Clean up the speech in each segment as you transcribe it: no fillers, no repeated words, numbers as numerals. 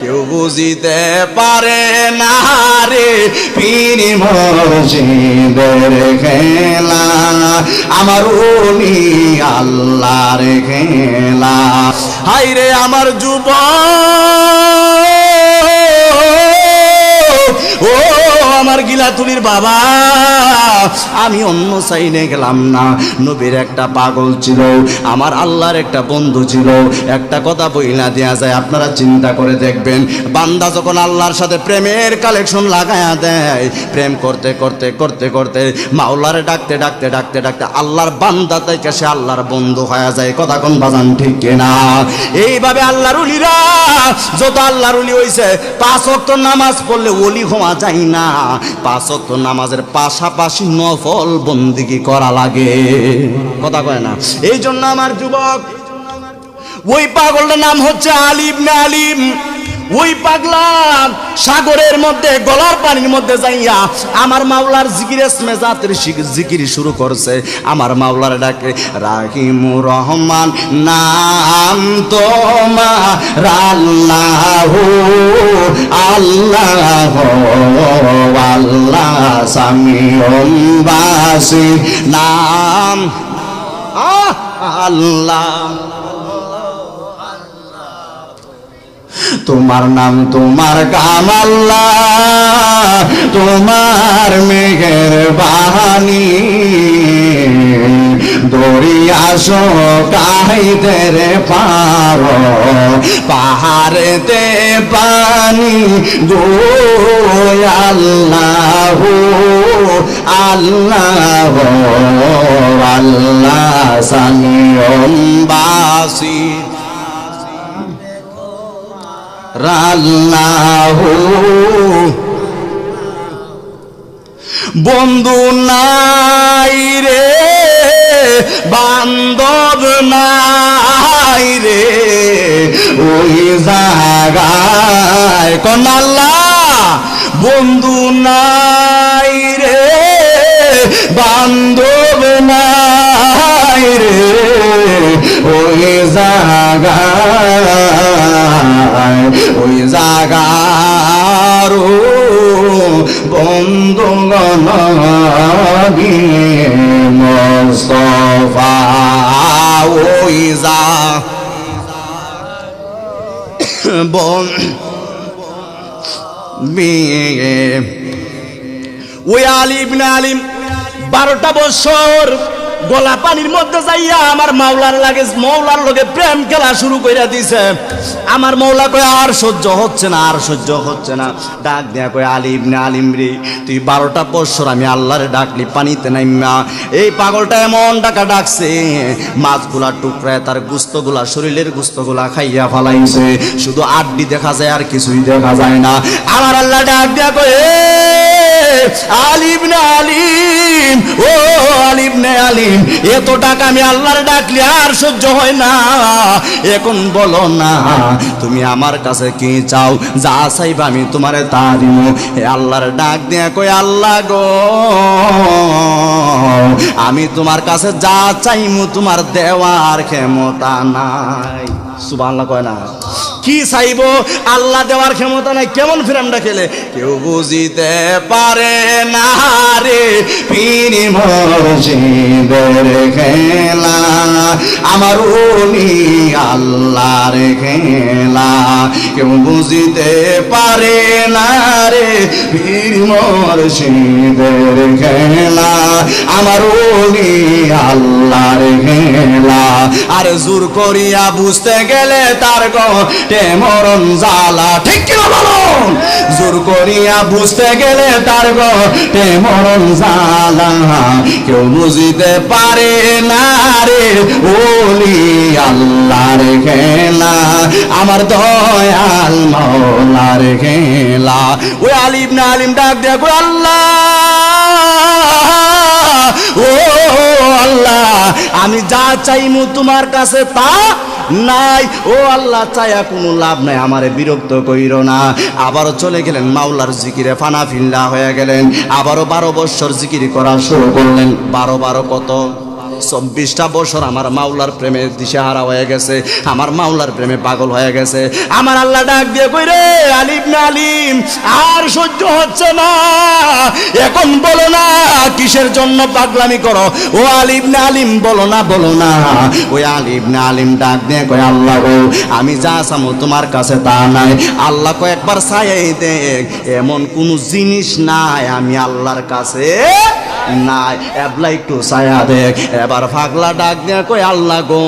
কেউ বুঝিতে পারে না রে পীর মুর্শিদের খেলা, আমার ওলি আল্লাহর খেলা। হায়রে আমার যুবক, ও আমার গিলাতুলির বাবা, আমি অন্য সাইনে গেলাম না। নবীর একটা পাগল ছিল, আমার আল্লাহর একটা বন্ধু ছিল। একটা কথা বইলা দেয়া যায়, আপনারা চিন্তা করে দেখবেন, বান্দা যখন আল্লাহর সাথে প্রেমের কালেকশন লাগায়া দেয়, প্রেম করতে করতে করতে করতে মাওলারে ডাকতে ডাকতে ডাকতে ডাকতে আল্লাহর বান্দা থেকে সে আল্লাহর বন্ধু হয়ে যায়। কথা কোন বাজান ঠিক কিনা? এইভাবে আল্লাহর উলিরা যত আল্লাহর উলি হইছে, 5 ওয়াক্ত নামাজ পড়লে ওলি হওয়া যায় না। 5 ওয়াক্ত নামাজের পাশাপাশি নফল বন্দিগি করা লাগে। কথা কয় না? এই জন্য আমার যুবক, ওই পাগলটার নাম হচ্ছে আলী ইবনে আলিম। ওই পাগলা সাগরের মধ্যে গলার পানির মধ্যে যাইয়া আমার মাওলার জিকির ইসমে জাতের জিকির শুরু করছে। আমার মাওলার ডাকে, রাহিমুর রহমান নাম তোমার আল্লাহু আল্লাহ আল্লাহ সামিউল বাসির নাম আল্লাহ। তোমার নাম তোমার কাম আল্লাহ, তোমার মেহেরবানি দরিয়া কাহিতে রে পার, পাহাড়েতে পানি গো আল্লাহ আল্লাহ আল্লাহ সামিউল বাসির আল্লাহু। বন্ধু নাই রে, বান্ধব নাই রে ওই জায়গায়, কোন আল্লাহ? বন্ধু নাই রে, বান্ধব নাই রে ওই জায়গায়, ওই জায়গার বন্ধুগণ মুস্তাফা ওই যা ওই আলী ইবনে আলিম 12টা বছর গলা পানির মধ্যে যাইয়া আমার মাওলার লগে প্রেম খেলা শুরু কইরা দিছে। আমার মাওলা কয়, আর সহ্য হচ্ছে না, আর সহ্য হচ্ছে না। ডাক দেয়া কয়, আলী ইবনে আলিম রে, তুই 12টা বছর আমি আল্লাহরে ডাকলি পানিতে নাইমা, এই পাগলটা এমন ডাকা ডাকছে, মাছগুলা টুকরায় তার গুস্তগুলা, শরীরের গুস্তগুলা খাইয়া ফালাইছে, শুধু আড্ডি দেখা যায় আর কিছুই দেখা যায় না। আমার আল্লাহ ডাক দেয়া কয়, আলী ইবনে আলিম, ও আলী ইবনে আলিম, এত টাকা আমি আল্লাহর ডাকলি আর সহ্য হয় না, এখন বলো না তুমি আমার কাছে কি চাও, যা চাইবা আমি তোমারে তা দিব। হে আল্লাহর ডাক দিয়া কই, আল্লাহ গো, আমি তোমার কাছে যা চাইমু তোমার দেওয়ার ক্ষমতা নাই। সুবহানাল্লাহ কয় না? কি চাইবো? আল্লাহ দেওয়ার ক্ষমতা নাই। কেমন ফিরামটা খেলে, কেউ বুঝিতে পারে না রে পীর মুর্শিদের খেলা, আমার ওলি আল্লাহর খেলা। কেউ বুঝিতে পারে না রে পীর মুর্শিদের খেলা, আমার ওলি আল্লাহর খেলা। আর জোর করিয়া বুঝতে গেলে তার গটে মরণ জ্বালা। ঠিক কিনা বলুন? জোর করিয়া বুঝতে গেলে তার গটে মরণ জ্বালা, কেউ বুঝিতে পারে না রে ওলি আল্লাহর খেলা, আমার দয়াল মাওলার খেলা। ওই আলী ইবনে আলিম ডাক দেয়া কই, আল্লাহ, ও আল্লাহ, আমি যা চাইমু তোমার কাছে তা নাই। ও আল্লাহ, চায়া কোনো লাভ নাই, আমারে বিরক্ত কইরো না। আবারও চলে গেলেন মাওলার জিকিরে, ফানা ফিল্লা হয়ে গেলেন। আবারও 12 বছর জিকির করা শুরু করলেন। 12 কত? 24টা বছর আমার মাওলার প্রেমে দিশেহারা হয়ে গেছে, আমার মাওলার প্রেমে পাগল হয়ে গেছে। আমার আল্লাহ ডাক দিয়ে কই রে আলী ইবনে আলিম, আর সহ্য হচ্ছে না, এখন বলো না কিসের জন্য পাগলামি করো। ও আলী ইবনে আলিম বলো না, বলো না। ওই আলী ইবনে আলিম ডাক দিয়ে কয় আল্লাহ গো, আমি যা চামো তোমার কাছে তা নাই। আল্লাহ কয় একবার চাইয়াই দেখ, এমন কোন জিনিস নাই আমি আল্লাহর কাছে নাই, এবলা একটু ছায়া দেখ। এবার পাগলা ডাক দিয়ে কই আল্লাহ গো,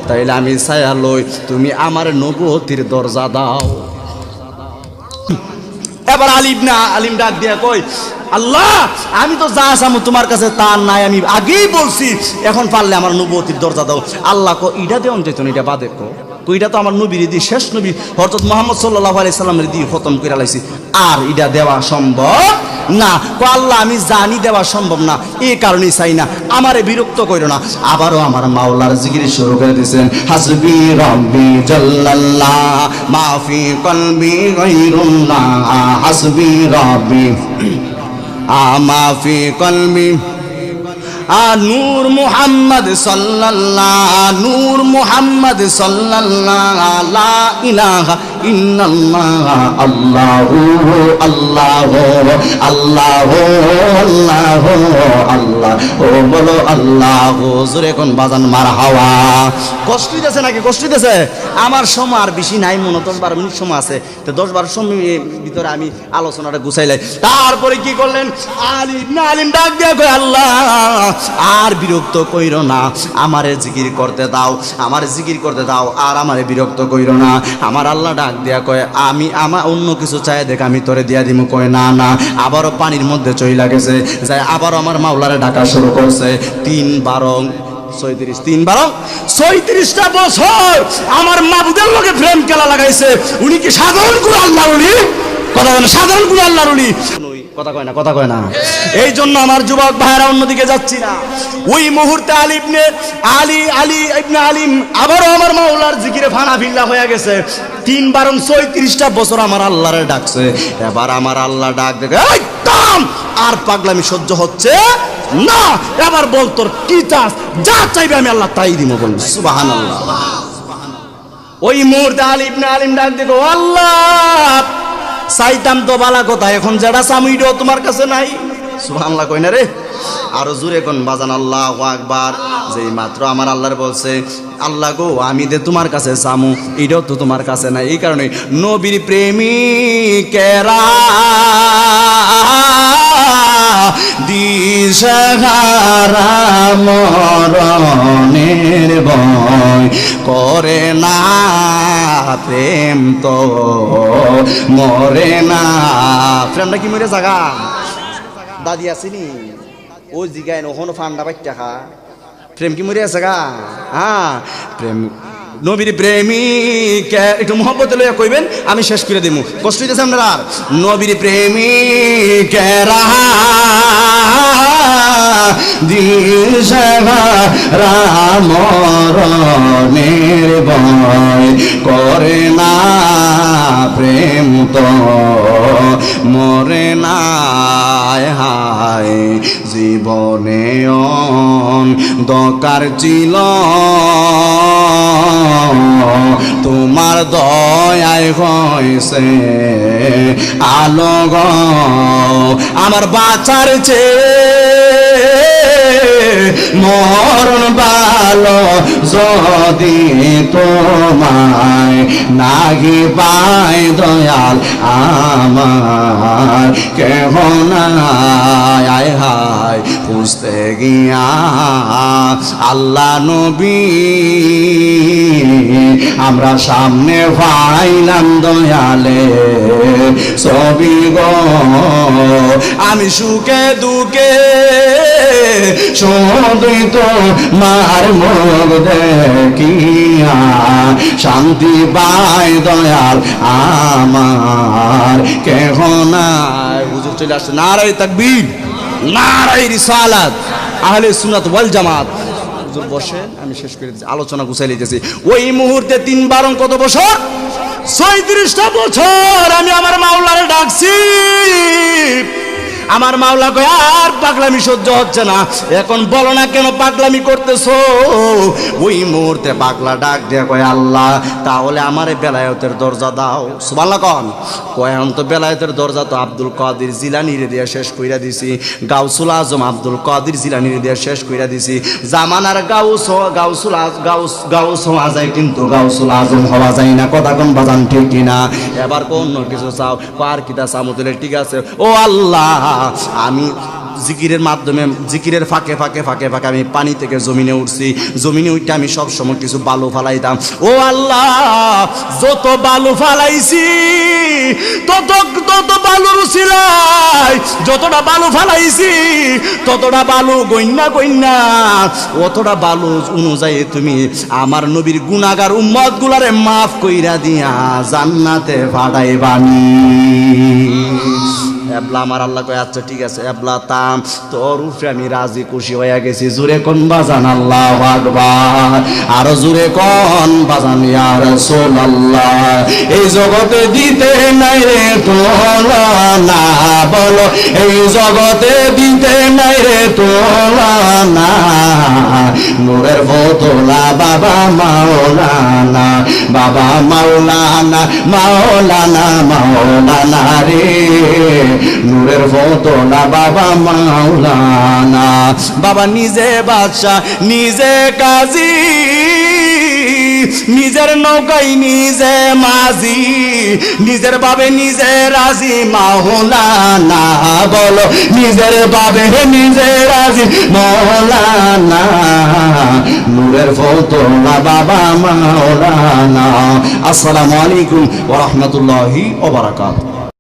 তাইলে আমি ছায়া লই, তুমি আমার নবুয়তির দরজা দাও। এবার আলিম ডাক দিয়ে কই আল্লাহ, আমি তো যা চামু তোমার কাছে তা নাই, আমি আগেই বলছি, এখন পারলে আমার নবুয়তির দরজা দাও। আল্লাহ কো ইটা দেওয়া যেত না, এটা বাদে কো এটা তো আমার নবীর দি শেষ নবী হযরত মুহাম্মদ সাল্লাল্লাহু আলাইহি সাল্লামের দি খতম করে লাইছি, আর এটা দেওয়া সম্ভব না। কো আল্লাহ আমি জানি দেওয়া সম্ভব না, এই কারণেই চাই না, আমারে বিরক্ত কইরো না। আবারও আমার মাওলার জিকির শুরু করে দিয়েছেন, হাসবি রাব্বি জাল্লাল্লাহ মা ফি কলবি গায়রুল্লাহ, হাসবি রাব্বি আমা ফি কলবি নূর মুহাম্মদ সাল্লাল্লাহ, নূর মুহাম্মদ সাল্লাল্লাহ, লা ইলাহা ইল্লাল্লাহ, আল্লাহু আল্লাহু আল্লাহু আল্লাহু আল্লাহ, ও বলো আল্লাহু জোরে কোন বাজান মারহাবা। কষ্ট দিতেছে নাকি? কষ্ট দিতেছে? আমার সময় আর বেশি নাই, মনে 10-12 মিনিট সময় আছে, তো 10-12 মিনিটের ভিতরে আমি আলোচনাটা গুছাইলাই। তারপরে কি করলেন, আলী ইবনে আলিম ডাক দিয়ে কয় আল্লাহ আর বিরক্ত কইরো না, আমারে জিকির করতে দাও, আমার জিকির করতে দাও, আর আমারে বিরক্ত কইরো না। আমার আল্লাহ ডাক দিয়া কয় আমি আমার অন্য কিছু চাই দেখ আমি তোরে দিয়া দিমু। কয় না না, আবারও পানির মধ্যে চইলা গেছে, যাই আবারও আমার মাওলারে ডাকা শুরু করছে। ৩-12-36টা বছর আমার মাবুদের লোকে প্রেম খেলা লাগাইছে। উনি কি সাধারণ কোন আল্লাহর ওলি? কথা বলে সাধারণ কোন আল্লাহর ওলি? কথা কয় না, কথা কয় না। এই জন্য আমার যুবক ভাইরা অন্যদিকে যাচ্ছি না। ওই মুহূর্তে আলী ইবনে আলিম আবারও আমার মাওলার জিকিরে ফানা ফিল্লা হয়ে গেছে। ৩-36টা বছর আমার আল্লাহরে ডাকছে। এবার আমার আল্লাহ ডাক দেখে একদম আর পাগলামি সহ্য হচ্ছে না। এবার বল তোর কি চাস, যা চাইবে আমি আল্লাহ তাই দিব। বল সুবহানাল্লাহ। ওই মুহূর্তে আলী ইবনে আলিম ডাক দেখো আল্লাহ, চাইতাম তো বালা কথা, এখন যেটা চামুইটাও তোমার কাছে নাই। সুবহানাল্লাহ কই না রে? আরো জোরে কোন বাজান আল্লাহু আকবার। যেই মাত্র আমার আল্লাহর বলছে আল্লাহ গো আমি দে তোমার কাছে চামু, এটাও তো তোমার কাছে নাই। এই কারণে নবীর প্রেমিকেরা দিশাহারা মরণের ভয় করে না, প্রেম তো মরে না। প্রেমটা কি মরে জাগা? দাদি আসেনি ও জিগায় ওখানে ফান্ডা বাইটা খা, প্রেম কি মরে আছে গা? হ্যাঁ, প্রেম নবীর প্রেমিক একটু মহব্বত লইয়া কইবেন, আমি শেষ করে দিব। কষ্ট হইতেছে আপনারা? নবীর প্রেমিকেরা দিশাহারা মরণের ভয় করে না, প্রেম তো মরে না। হায় জীবনে দরকার ছিল তোমার দয়ায় হয়েছে আলো গো, আমার বাঁচার চেয়ে মরণ ভালো যদি তোমায় নাহি পাই দয়াল আমার কেহ নাই। আয় হায় খুঁজতে গিয়া আল্লাহ নবী আমরা সামনে পাইলাম দয়ালে ছবি গো, আমি সুখে দুঃখে শুধুই তো মার মুখ দেখিয়া শান্তি পাই দয়াল আমার কেহ নাই। হুজুর চলে আসছে, নারায়ে তাকবীর, নারায়ে রিসালাত, আহলে সুন্নাত ওয়াল জামাত। হুজুর বসেন, আমি শেষ করে দিচ্ছি, আলোচনা গুছাই লিতেছি। ওই মুহূর্তে 3-12 কত বছর? 36টা বছর আমি আমার মাওলারে ডাকছি, আমার মাওলা কয় আর পাগলামি সহ্য হচ্ছে না, এখন বলো না কেন পাগলামি করতেছো। ওই মুহূর্তে পাগলা ডাক দিয়ে কয় আল্লাহ তাহলে আমারে বেলায়েতের দরজা দাও। সুবহানাল্লাহ কোন কয় এখন তো বেলায়েতের দরজা তো আব্দুল কাদের জিলানীরে দিয়ে শেষ কইরা দিছি, গাউসুল আজম আব্দুল কাদের জিলানীরে দিয়ে শেষ কইরা দিছি। জামানার গাউস হওয়া যায় কিন্তু গাউসুল আজম হওয়া যায় না, কথা কোন বাজান ঠিক কিনা? এবার কোন কিছু চাও, পার কিতা সামুদ্রে, ঠিক আছে ও আল্লাহ আমি জিকিরের মাধ্যমে জিকিরের ফাঁকে ফাঁকে ফাঁকে ফাঁকে আমি পানি থেকে জমিনে উঠছি, জমিনে উঠে আমি সব সময় কিছু বালু ফালাইতাম। ও আল্লাহ যত বালু ফালাইছি তত তত বালুর উছিলাই, যতটা বালু ফালাইছি ততটা বালু গইন্না গইন্না অতটা বালু অনুযায়ী তুমি আমার নবীর গুনাহগার উম্মত গুলারে মাফ কইরা দিয়া জান্নাতে পাঠাইবানি। এবলা আমার আল্লাহ কয় আচ্ছা ঠিক আছে এবলা তাম তোর উপরে আমি রাজি খুশি হয়ে গেছি। জোরে কোন বাজান আল্লাহু আকবার, আরো জোরে কোন বাজান ইয়া রাসূলুল্লাহ। এই জগতে দিতে নাই রে তুলনা, বলো এই জগতে দিতে নাই রে তুলনা, নূরের ফতলা বাবা মাওলানা, বাবা মাওলানা মাওলানা মাওলানা রে, নূরের ফতলা বাবা মাওলানা। বাবা নিজে বাদশাহ নিজে কাজী, নিজের নৌকাই নিজে মাঝি, নিজের বাবে নিজে রাজি মাওলানা, বলো নিজের বাবে নিজে রাজি মাওলানা, নূরের ফতলা বাবা মাওলানা। আসসালামু আলাইকুম ওয়া রাহমাতুল্লাহি ওয়া বারাকাতুহু।